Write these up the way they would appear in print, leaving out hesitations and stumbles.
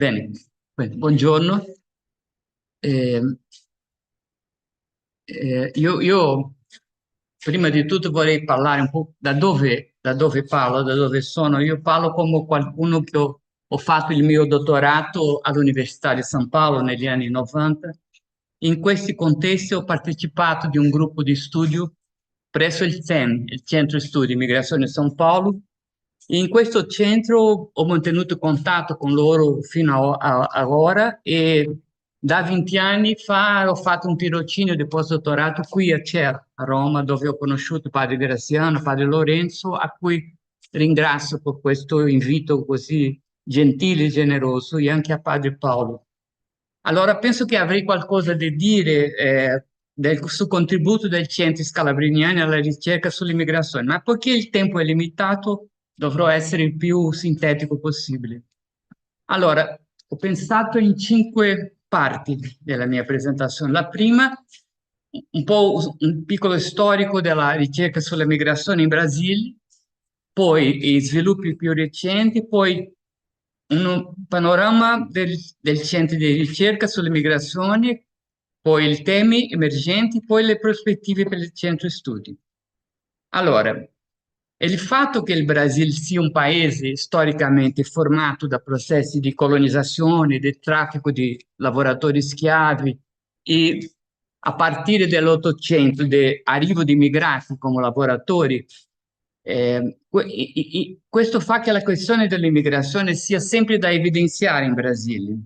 Bene, buongiorno. Eh, io prima di tutto vorrei parlare un po' da dove parlo, da dove sono. Io parlo come qualcuno che ho fatto il mio dottorato all'Università di San Paolo negli anni 90. In questi contesti ho partecipato di un gruppo di studio presso il CEM, il Centro Studi Migrazione San Paolo. In questo centro ho mantenuto contatto con loro fino a ora e da 20 anni fa ho fatto un tirocinio di postdottorato qui a CER, a Roma, dove ho conosciuto padre Graziano, padre Lorenzo, a cui ringrazio per questo invito così gentile e generoso, e anche a padre Paolo. Allora, penso che avrei qualcosa da dire sul contributo del Centro Scalabriniani alla ricerca sull'immigrazione, ma poiché il tempo è limitato, dovrò essere il più sintetico possibile. Allora, ho pensato in 5 parti della mia presentazione. La prima, un po' un piccolo storico della ricerca sulla migrazione in Brasile, poi i sviluppi più recenti, poi un panorama del centro di ricerca sulle migrazioni, poi i temi emergenti, poi le prospettive per il centro studi. Allora, il fatto che il Brasile sia un paese storicamente formato da processi di colonizzazione, di traffico di lavoratori schiavi e a partire dall'Ottocento, di arrivo di migranti come lavoratori, questo fa che la questione dell'immigrazione sia sempre da evidenziare in Brasile,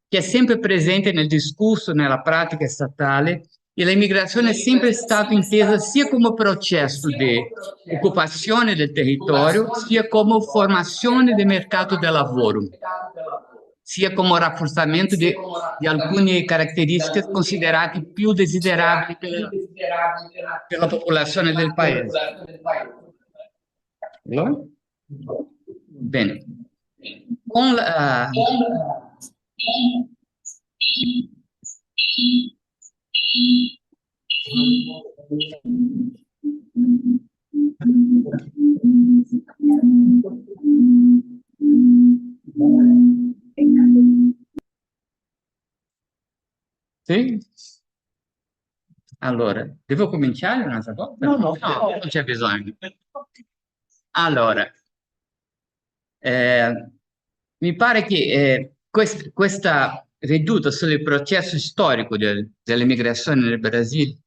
che è sempre presente nel discorso, nella pratica statale, e l'immigrazione è sempre stata intesa sia come processo di occupazione del territorio, sia come formazione del mercato del lavoro, sia come rafforzamento di alcune caratteristiche considerate più desiderabili per la popolazione del paese. No? Bene. Con la, sì? Allora, devo cominciare un'altra volta? No, non c'è bisogno. Allora, eh, mi pare che questa veduta sul processo storico dell'immigrazione nel Brasile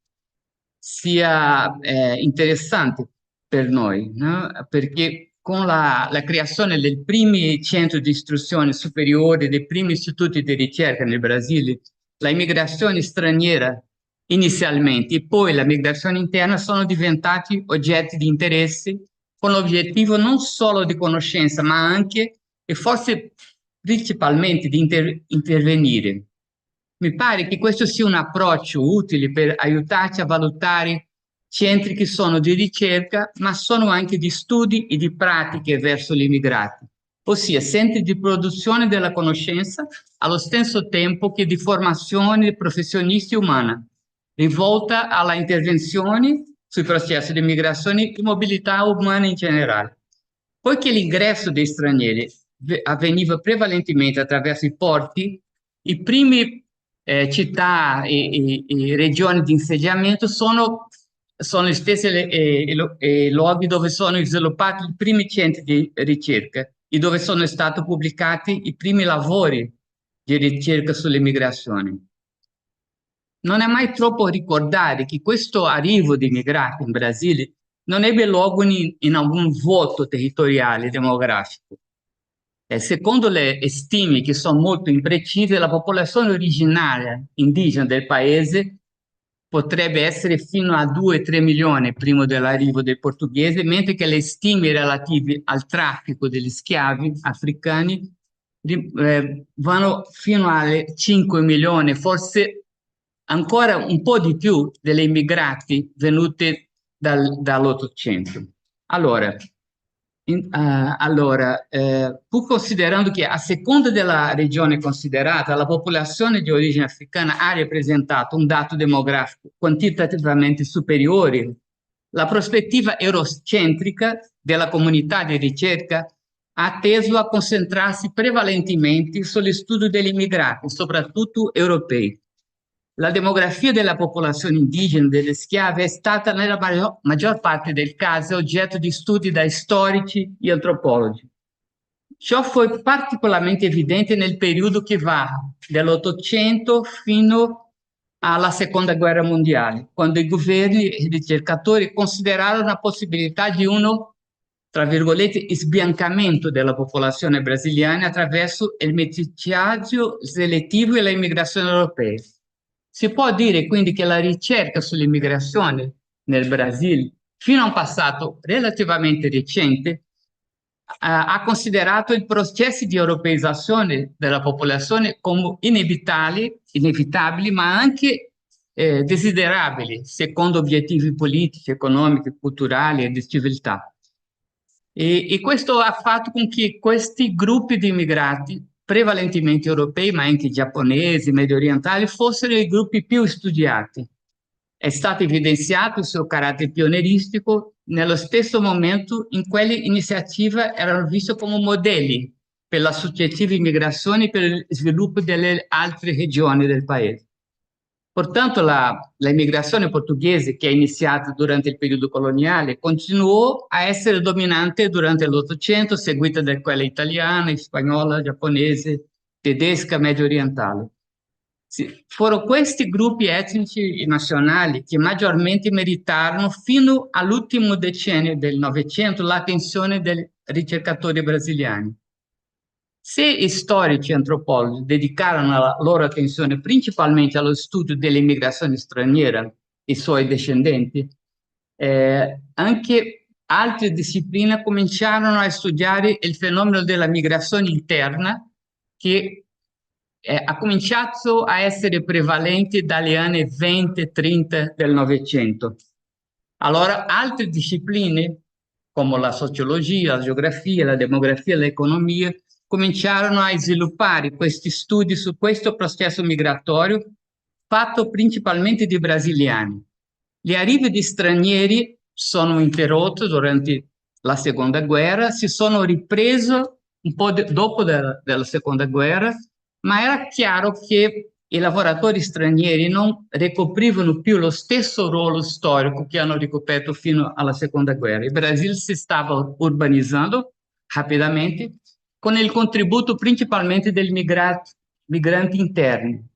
sia interessante per noi, no? Perché con la creazione dei primi centri di istruzione superiore, dei primi istituti di ricerca nel Brasile, la immigrazione straniera inizialmente e poi la migrazione interna sono diventati oggetti di interesse con l'obiettivo non solo di conoscenza, ma anche e forse principalmente di intervenire. Mi pare che questo sia un approccio utile per aiutarci a valutare centri che sono di ricerca, ma sono anche di studi e di pratiche verso gli immigrati, ossia centri di produzione della conoscenza allo stesso tempo che di formazione di professionisti umani, rivolta alla intervenzione sui processi di migrazione e mobilità umana in generale. Poiché l'ingresso dei stranieri avveniva prevalentemente attraverso i porti, i primi città e regioni di insediamento sono le stesse luoghi dove sono sviluppati i primi centri di ricerca e dove sono stati pubblicati i primi lavori di ricerca sulle migrazioni. Non è mai troppo ricordare che questo arrivo di immigrati in Brasile non ebbe luogo in alcun vuoto territoriale demografico. Secondo le stime, che sono molto imprecise, la popolazione originaria indigena del paese potrebbe essere fino a 2-3 milioni prima dell'arrivo del portoghese, mentre che le stime relative al traffico degli schiavi africani vanno fino a 5 milioni, forse ancora un po' di più delle immigrati venute dall'Ottocento. Allora, pur considerando che a seconda della regione considerata, la popolazione di origine africana ha rappresentato un dato demografico quantitativamente superiore, la prospettiva eurocentrica della comunità di ricerca ha teso a concentrarsi prevalentemente sull'studio degli immigrati, soprattutto europei. La demografia della popolazione indigena e delle schiave è stata nella maggior parte del caso oggetto di studi da storici e antropologi. Ciò fu particolarmente evidente nel periodo che va dall'Ottocento fino alla Seconda Guerra Mondiale, quando i governi e i ricercatori considerarono la possibilità di uno, tra virgolette, sbiancamento della popolazione brasiliana attraverso il mestiaggio selettivo e l'immigrazione europea. Si può dire quindi che la ricerca sull'immigrazione nel Brasile, fino a un passato relativamente recente, ha considerato i processi di europeizzazione della popolazione come inevitabili, ma anche desiderabili, secondo obiettivi politici, economici, culturali e di civiltà. E questo ha fatto con che questi gruppi di immigrati, prevalentemente europei, ma anche giapponesi, medio orientali, fossero i gruppi più studiati. È stato evidenziato il suo carattere pionieristico nello stesso momento in cui le iniziative erano viste come modelli per la successiva immigrazione e per il sviluppo delle altre regioni del paese. Pertanto l'immigrazione portoghese, che è iniziata durante il periodo coloniale, continuò a essere dominante durante l'Ottocento, seguita da quella italiana, spagnola, giapponese, tedesca, medio orientale. Sì, furono questi gruppi etnici e nazionali che maggiormente meritarono fino all'ultimo decennio del Novecento l'attenzione dei ricercatori brasiliani. Se storici e antropologi dedicarono la loro attenzione principalmente allo studio dell'immigrazione straniera e suoi discendenti, anche altre discipline cominciarono a studiare il fenomeno della migrazione interna che ha cominciato a essere prevalente dagli anni 20-30 del Novecento. Allora, altre discipline, come la sociologia, la geografia, la demografia, l'economia, cominciarono a sviluppare questi studi su questo processo migratorio fatto principalmente di brasiliani. Gli arrivi di stranieri sono interrotti durante la seconda guerra, si sono ripresi un po' dopo della seconda guerra, ma era chiaro che i lavoratori stranieri non ricoprivano più lo stesso ruolo storico che hanno ricoperto fino alla seconda guerra. Il Brasile si stava urbanizzando rapidamente con il contributo principalmente degli migranti interni.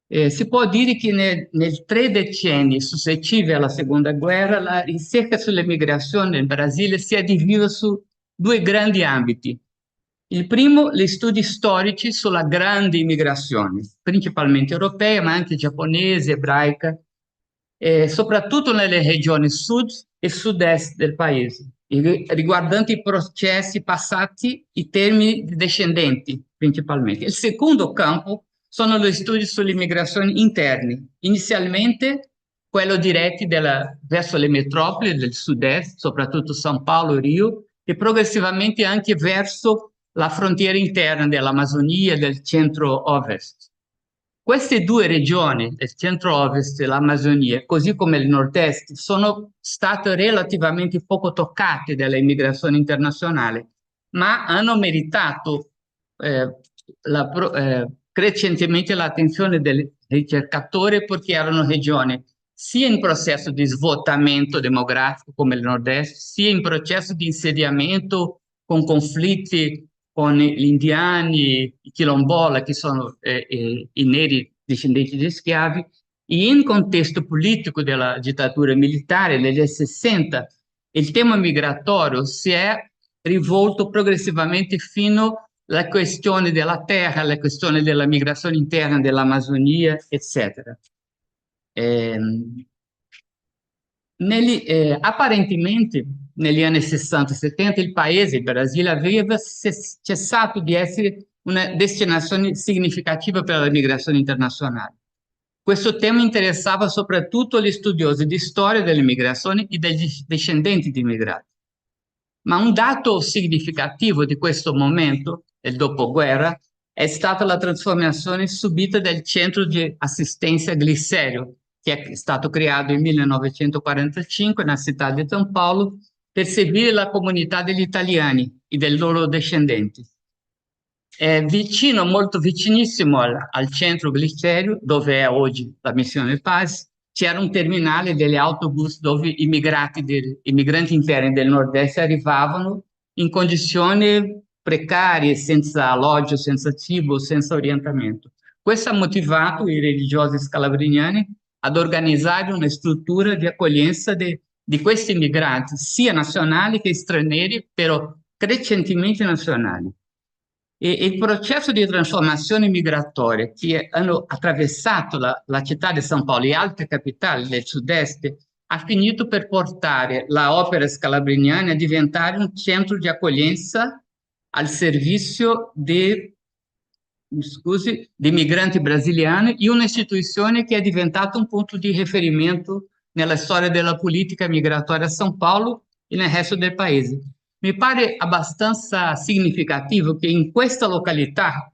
Si può dire che nei 3 decenni successivi alla seconda guerra la ricerca sull'emigrazione nel Brasile si è divisa su 2 grandi ambiti. Il primo, gli studi storici sulla grande immigrazione, principalmente europea, ma anche giapponese, ebraica, soprattutto nelle regioni sud e sud-est del paese, riguardanti i processi passati, i termini discendenti principalmente. Il secondo campo sono gli studi sulle migrazioni interne, inizialmente quello diretti verso le metropoli del sud-est, soprattutto São Paulo e Rio, e progressivamente anche verso la frontiera interna dell'Amazzonia e del centro-ovest. Queste 2 regioni, il centro-ovest e l'Amazzonia, così come il nord-est, sono state relativamente poco toccate dall'immigrazione internazionale, ma hanno meritato crescentemente l'attenzione del ricercatore perché erano regioni sia in processo di svuotamento demografico come il nord-est, sia in processo di insediamento con conflitti con gli indiani, i quilombola, che sono i neri discendenti di schiavi, e in contesto politico della dittatura militare negli anni 60, il tema migratorio si è rivolto progressivamente fino alla questione della terra, alla questione della migrazione interna dell'Amazzonia, eccetera. Apparentemente negli anni 60 e 70 il paese, il Brasile, aveva cessato di essere una destinazione significativa per la migrazione internazionale. Questo tema interessava soprattutto gli studiosi di storia delle migrazioni e degli discendenti di immigrati. Ma un dato significativo di questo momento, il dopoguerra, è stata la trasformazione subita del centro di assistenza Glicério, che è stato creato nel 1945 nella città di São Paulo per servire la comunità degli italiani e dei loro discendenti. È vicino, molto vicinissimo al centro Gliferi, dove è oggi la missione Paz, c'era un terminale degli autobus dove i migranti interni del nord-est arrivavano in condizioni precarie, senza alloggio, senza cibo, senza orientamento. Questo ha motivato i religiosi scalabriniani ad organizzare una struttura di accoglienza di questi migranti, sia nazionali che stranieri, però crescentemente nazionali. E il processo di trasformazione migratoria che hanno attraversato la città di San Paolo e altre capitali del sud-est ha finito per portare la Opera Scalabriniana a diventare un centro di accoglienza al servizio di migranti brasiliani e un'istituzione che è diventata un punto di riferimento nella storia della politica migratoria a São Paulo e nel resto del paese. Mi pare abbastanza significativo che in questa località,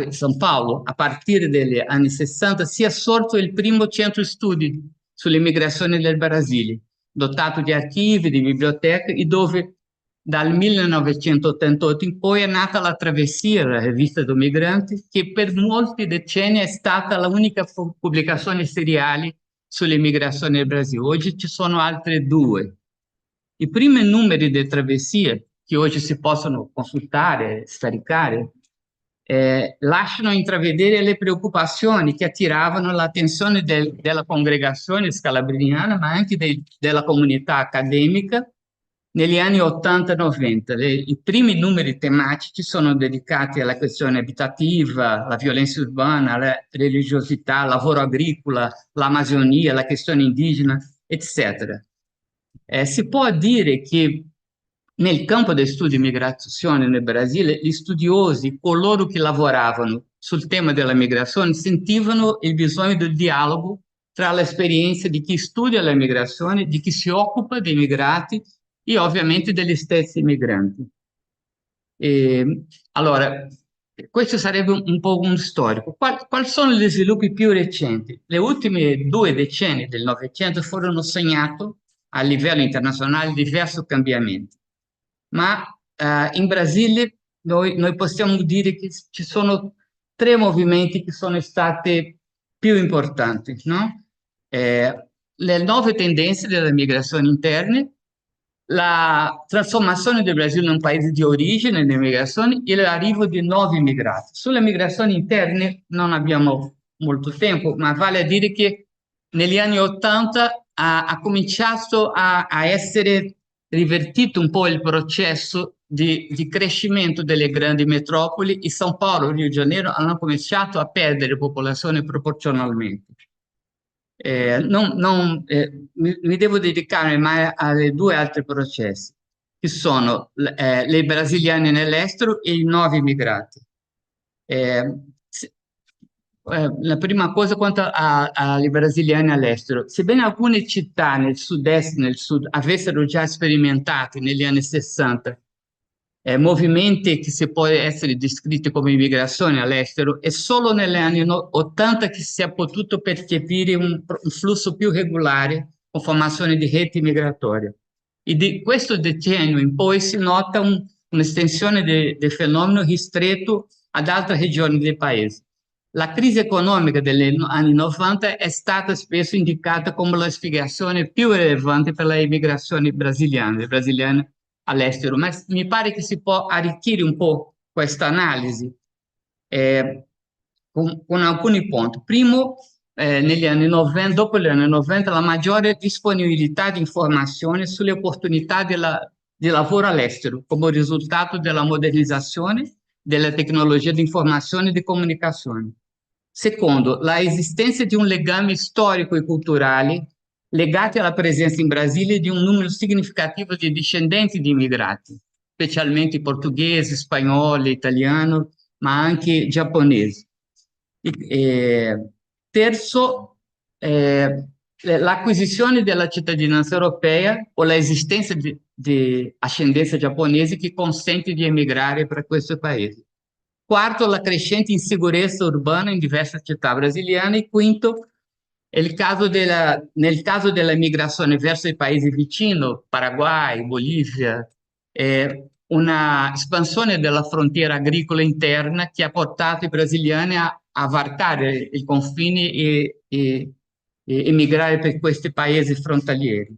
São Paulo, a partire dagli anni 60, sia sorto il primo centro studi sull'immigrazione del Brasile, dotato di archivi, di biblioteche e dove dal 1988 in poi è nata la Travessia, la rivista do Migrante, che per molti decenni è stata l'unica pubblicazione seriale sull'immigrazione del Brasile. Oggi ci sono altre due. I primi numeri di Travessia, che oggi si possono consultare, scaricare, lasciano intravedere le preoccupazioni che attiravano l'attenzione della congregazione scalabriniana, ma anche della comunità accademica negli anni 80 e 90. I primi numeri tematici sono dedicati alla questione abitativa, alla violenza urbana, alla religiosità, al lavoro agricolo, l'Amazzonia, la questione indigena, eccetera. Si può dire che nel campo dei studi di migrazione nel Brasile, gli studiosi, coloro che lavoravano sul tema della migrazione, sentivano il bisogno del dialogo tra l'esperienza di chi studia la migrazione, di chi si occupa dei migrati e ovviamente degli stessi migranti. Allora, questo sarebbe un po' un storico. Quali sono gli sviluppi più recenti? Le ultime 2 decenni del Novecento furono segnati a livello internazionale diversi cambiamenti, ma in Brasile noi possiamo dire che ci sono 3 movimenti che sono stati più importanti, no? Le nuove tendenze delle migrazioni interne, la trasformazione del Brasile in un paese di origine delle migrazioni e l'arrivo di nuovi immigrati. Sulle migrazioni interne non abbiamo molto tempo, ma vale a dire che negli anni 80 ha cominciato a essere rivertito un po' il processo di crescimento delle grandi metropoli e São Paulo e Rio de Janeiro hanno cominciato a perdere popolazione proporzionalmente. Mi devo dedicare mai ai 2 altri processi, che sono le brasiliane nell'estero e i nuovi immigrati. La prima cosa quanto alle brasiliane all'estero, sebbene alcune città nel sud-est e nel sud avessero già sperimentato negli anni 60 movimenti che si può essere descritti come immigrazione all'estero, è solo negli anni 80 che si è potuto percepire un flusso più regolare con formazione di reti migratorie. E di questo decennio in poi si nota un'estensione del fenomeno ristretto ad altre regioni del paese. La crisi economica degli anni 90 è stata spesso indicata come la spiegazione più rilevante per le immigrazioni brasiliane all'estero, ma mi pare che si può arricchire un po' questa analisi con alcuni punti. Primo, negli anni 90, dopo gli anni 90, la maggiore disponibilità di informazioni sulle opportunità di lavoro all'estero come risultato della modernizzazione della tecnologia di informazione e di comunicazione. Secondo, la esistenza di un legame storico e culturale legati alla presenza in Brasile di un numero significativo di discendenti di immigrati, specialmente portoghesi, spagnoli, italiani, ma anche giapponesi. Terzo, l'acquisizione della cittadinanza europea o l'esistenza di ascendenza giapponese che consente di emigrare per questo paese. Quarto, la crescente insicurezza urbana in diverse città brasiliane. Quinto, nel caso della migrazione verso i paesi vicini, Paraguay, Bolivia, una espansione della frontiera agricola interna che ha portato i brasiliani a varcare i confini e emigrare per questi paesi frontalieri.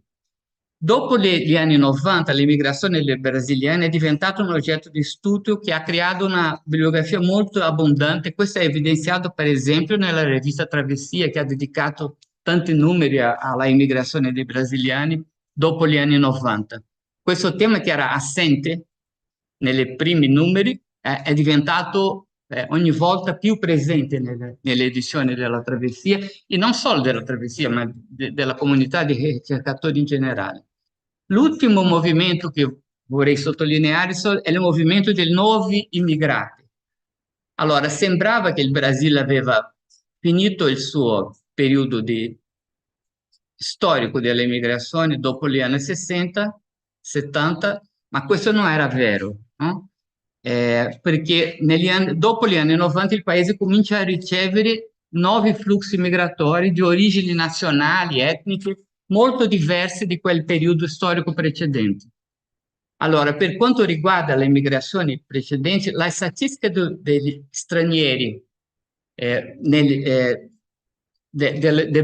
Dopo gli anni 90, l'immigrazione dei brasiliani è diventata un oggetto di studio che ha creato una bibliografia molto abbondante. Questo è evidenziato, per esempio, nella rivista Travessia, che ha dedicato tanti numeri alla immigrazione dei brasiliani dopo gli anni 90. Questo tema che era assente nei primi numeri è diventato ogni volta più presente nelle edizioni della Travessia, e non solo della Travessia, ma della comunità di ricercatori in generale. L'ultimo movimento che vorrei sottolineare è il movimento dei nuovi immigrati. Allora, sembrava che il Brasile aveva finito il suo periodo storico delle migrazioni dopo gli anni 60, 70, ma questo non era vero, no? Perché dopo gli anni 90 il paese comincia a ricevere nuovi flussi migratori di origini nazionali, etniche, molto diverse di quel periodo storico precedente. Allora, per quanto riguarda le migrazioni precedenti, la statistica degli stranieri del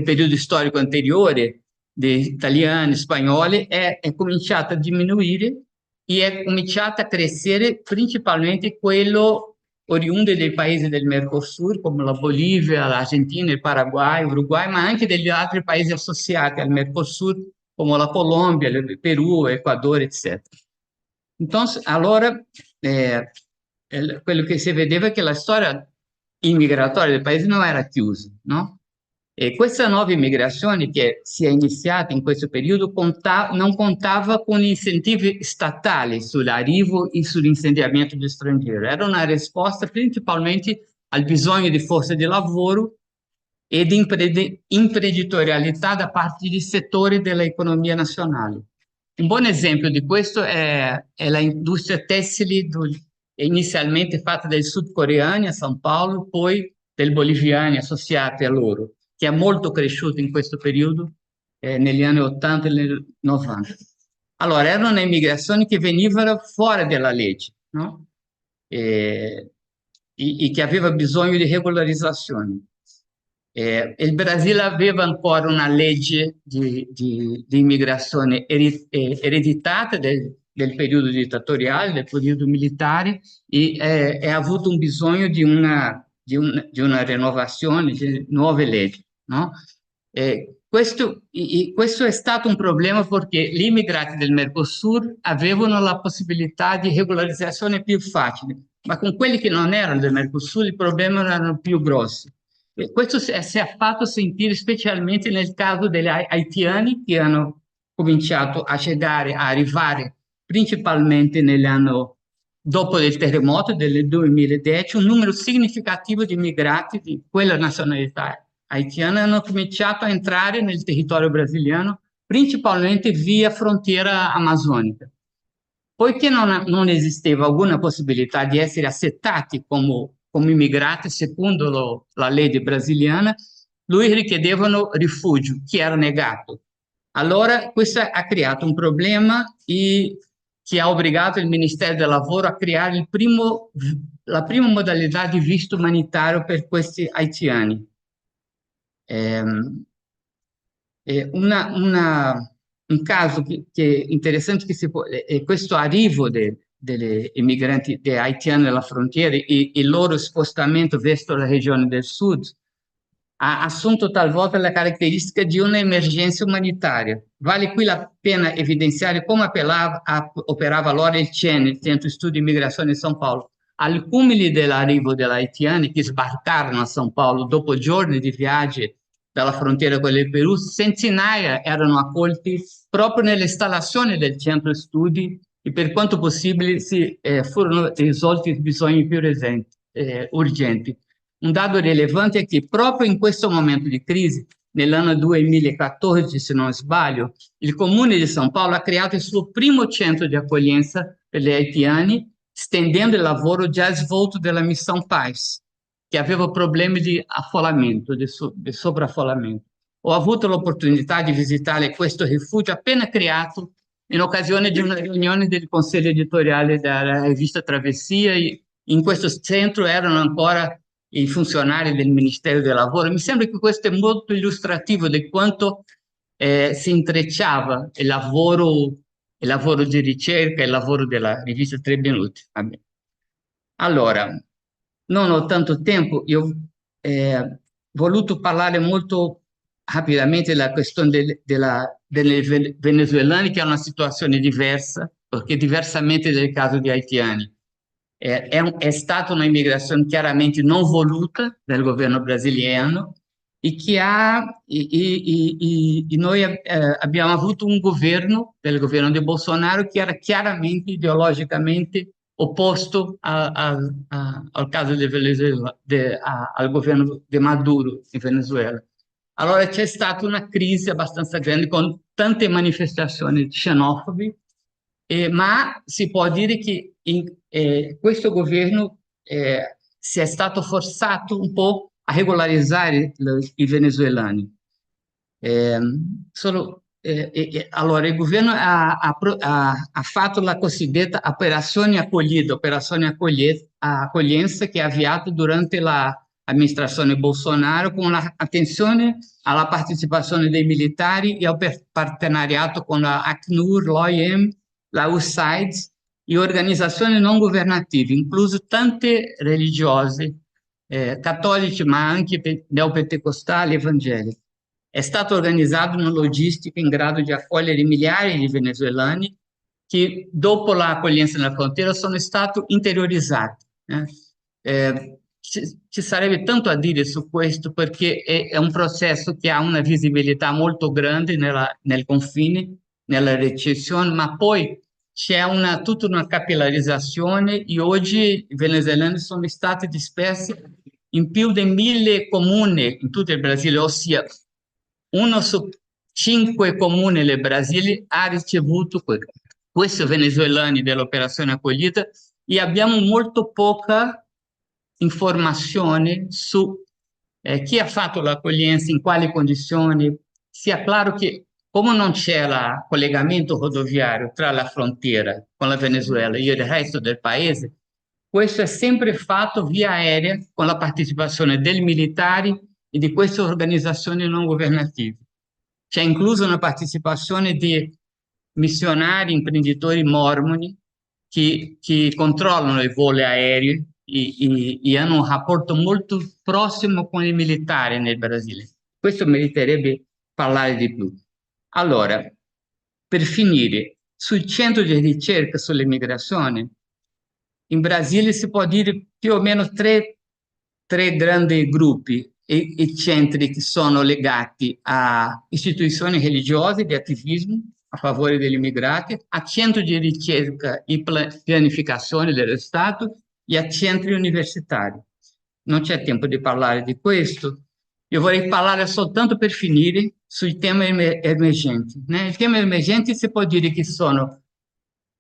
periodo storico anteriore, degli italiani, spagnoli, è cominciata a diminuire e è cominciata a crescere principalmente quello oriundo dei paesi del Mercosur, come la Bolivia, l'Argentina, il Paraguay, l'Uruguay, ma anche degli altri paesi associati al Mercosur, come la Colombia, il Perù, l'Equador, eccetera. Entonces, allora, quello che si vedeva è che la storia immigratoria del paese non era chiusa, no? E questa nuova immigrazione che si è iniziata in questo periodo non contava con incentivi statali sull'arrivo e sull'insediamento di stranieri, era una risposta principalmente al bisogno di forza di lavoro e di imprenditorialità da parte di settori dell'economia nazionale. Un buon esempio di questo è la industria tessile inizialmente fatta dai sudcoreani a San Paolo, poi dei boliviani associati a loro, che è molto cresciuto in questo periodo, negli anni 80 e negli 90. Allora, erano immigrazioni che venivano fuori dalla legge, no? E che aveva bisogno di regolarizzazione. Il Brasile aveva ancora una legge di immigrazione ereditata del periodo dittatoriale, del periodo militare, e ha avuto un bisogno di una rinnovazione, di nuove leggi, no? Questo è stato un problema perché gli immigrati del Mercosur avevano la possibilità di regolarizzazione più facile, ma con quelli che non erano del Mercosur i problemi erano più grossi. E questo si è fatto sentire specialmente nel caso degli haitiani che hanno cominciato a arrivare principalmente nell'anno dopo il terremoto del 2010, un numero significativo di immigrati di quella nazionalità haitiana hanno cominciato a entrare nel territorio brasiliano, principalmente via frontiera amazzonica. Poiché non esisteva alcuna possibilità di essere accettati come immigrati secondo la legge brasiliana, lui richiedevano rifugio, che era negato. Allora, questo ha creato un problema che ha obbligato il Ministero del Lavoro a creare la prima modalità di visto umanitario per questi haitiani. Un caso che è interessante è questo arrivo degli immigranti dei haitiani alla frontiera e il loro spostamento verso la regione del sud ha assunto talvolta la caratteristica di un'emergenza umanitaria. Vale qui la pena evidenziare come operava allora il CEN, il Centro Studi Immigrazione di São Paulo. Al cumuli dell'arrivo degli haitiani che sbarcarono a São Paulo dopo giorni di viaggi dalla frontiera con il Perù, centinaia erano accolti proprio nell'installazione del centro studi e per quanto possibile furono risolti i bisogni più urgenti. Un dato rilevante è che proprio in questo momento di crisi, nell'anno 2014, se non sbaglio, il Comune di São Paulo ha creato il suo primo centro di accoglienza per gli haitiani, stendendo il lavoro già svolto della Missão Paz, che aveva problemi di affollamento, di sovraffollamento. Ho avuto l'opportunità di visitare questo rifugio appena creato in occasione di una riunione del consiglio editoriale della rivista Travessia. In questo centro erano ancora i funzionari del Ministero del Lavoro. Mi sembra che questo è molto illustrativo di quanto si intrecciava il lavoro di ricerca e il lavoro della rivista Tre Minuti. Vabbè. Allora, non ho tanto tempo, io ho voluto parlare molto rapidamente della questione dei venezuelani, che è una situazione diversa, perché diversamente del caso di haitiani. È stata un'immigrazione chiaramente non voluta dal governo brasiliano e che noi abbiamo avuto un governo, del governo di Bolsonaro, che era chiaramente ideologicamente opposto al caso di Venezuela, al governo di Maduro in Venezuela. Allora c'è stata una crisi abbastanza grande con tante manifestazioni xenofobe, ma si può dire che questo governo si è stato forzato un po' a regolarizzare i venezuelani. Allora, il governo ha fatto la cosiddetta operazione accoglienza, che è avviata durante l'amministrazione Bolsonaro, con l'attenzione alla partecipazione dei militari e al partenariato con la ACNUR, l'OIM, la USAID e organizzazioni non governative, incluse tante religiose, cattolici, ma anche neopentecostali e evangeliche. È stata organizzata una logistica in grado di accogliere migliaia di venezuelani che, dopo l'accoglienza nella frontiera, sono stati interiorizzati. Ci sarebbe tanto a dire su questo, perché è un processo che ha una visibilità molto grande nel confine, nella ricezione, ma poi c'è tutta una capillarizzazione e oggi i venezuelani sono stati dispersi in più di 1000 comuni in tutto il Brasile, ossia 1 su 5 comuni del Brasile ha ricevuto questi venezuelani dell'operazione accoglienza, e abbiamo molto poca informazione su chi ha fatto l'accoglienza, in quali condizioni. Sia chiaro che, come non c'era collegamento rodoviario tra la frontiera con la Venezuela e il resto del paese, questo è sempre fatto via aerea, con la partecipazione dei militari e di queste organizzazioni non governative. C'è incluso una partecipazione di missionari, imprenditori mormoni che controllano i voli aerei e hanno un rapporto molto prossimo con i militari nel Brasile. Questo meriterebbe parlare di più. Allora, per finire, sul centro di ricerca sull'immigrazione, in Brasile si può dire più o meno tre grandi gruppi e centri che sono legati a istituzioni religiose di attivismo a favore degli immigrati, a centri di ricerca e pianificazione dello Stato e a centri universitari. Non c'è tempo di parlare di questo. Io vorrei parlare soltanto, per finire, sui temi emergenti. I temi emergenti si può dire che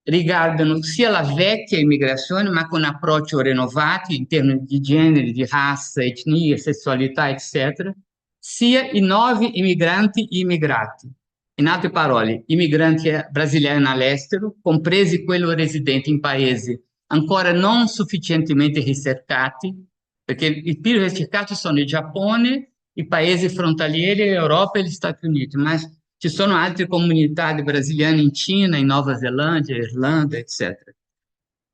riguardano sia la vecchia immigrazione, ma con approccio rinnovato in termini di genere, di razza, etnia, sessualità, eccetera, sia i nuovi immigranti e immigrati. In altre parole, immigranti brasiliani all'estero, compresi quelli residenti in paesi ancora non sufficientemente ricercati, perché i più ricercati sono il Giappone, i paesi frontalieri, l'Europa e gli Stati Uniti, ma ci sono altre comunità brasiliane in Cina, in Nuova Zelândia, Irlanda, eccetera.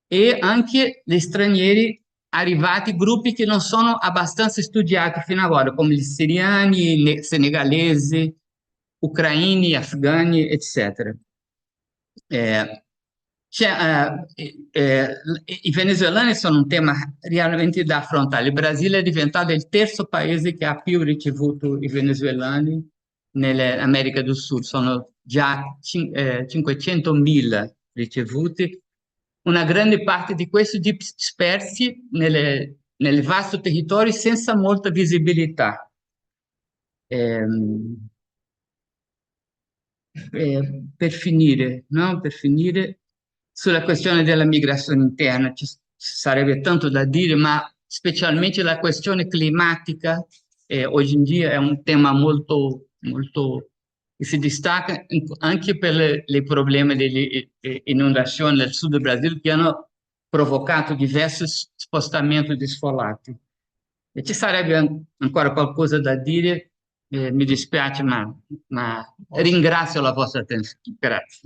E anche gli stranieri arrivati, gruppi che non sono abbastanza studiati fino ad ora, come gli siriani, senegalesi, ucraini, afghani, eccetera. I venezuelani sono un tema realmente da affrontare. Il Brasile è diventato il terzo paese che ha più ricevuto i venezuelani nell'America del Sud. Sono già 500.000 ricevuti, una grande parte di questi dispersi nel vasto territorio senza molta visibilità. Per finire, no? Per finire, sulla questione della migrazione interna ci sarebbe tanto da dire, ma specialmente la questione climatica oggi in dia è un tema molto, molto che si destaca anche per i problemi delle inondazioni nel sud del Brasile che hanno provocato diversi spostamenti di sfollati. E ci sarebbe ancora qualcosa da dire, mi dispiace, ma ringrazio la vostra attenzione. Grazie.